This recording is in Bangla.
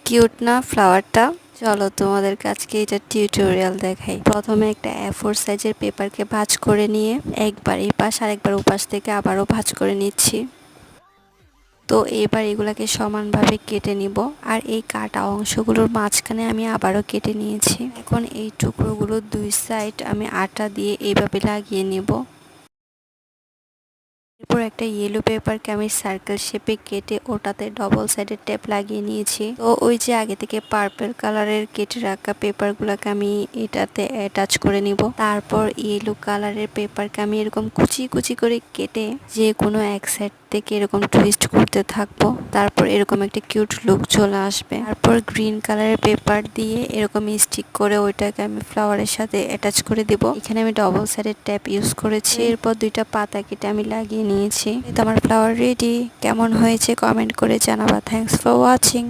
কিউট না ফ্লাওয়ারটা? চলো তোমাদেরকে আজকে এটা টিউটোরিয়াল দেখাই। প্রথমে একটা A4 সাইজের পেপারকে ভাঁজ করে নিয়ে একবার এই পাশ আর একবার ওপাশ থেকে আবারও ভাঁজ করে নিচ্ছি। তো এবার এগুলাকে সমানভাবে কেটে নিব। আর এই কাটা অংশগুলোর মাঝখানে আমি আবারও কেটে নিয়েছি। এখন এই টুকরোগুলো দুই সাইড আমি আটা দিয়ে এইভাবে লাগিয়ে নিব। এরপর একটা ইয়েলো পেপারকে আমি সার্কেল শেপে কেটে ওটাতে ডবল সাইডের টেপ লাগিয়ে নিয়েছি। তো ওই যে আগে থেকে পার্পল কালারের কেটে রাখা পেপারগুলোকে আমি এটাতে অ্যাটাচ করে নিব। তারপর ইয়েলো কালারের পেপারকে আমি এরকম কুচি কুচি করে কেটে যে কোনো এক সাইড থেকে এরকম টুইস্ট করতে থাকবো। তারপর এরকম একটা কিউট লুক চলে আসবে। তারপর গ্রিন কালারের পেপার দিয়ে এরকম স্টিক করে ওইটাকে আমি ফ্লাওয়ারের সাথে অ্যাটাচ করে দিব। এখানে আমি ডবল সাইডের ট্যাপ ইউজ করেছি। এরপর দুইটা পাতা কেটে আমি লাগিয়ে নিয়েছি। তো আমার ফ্লাওয়ার রেডি। কেমন হয়েছে কমেন্ট করে জানাবা। Thanks for watching.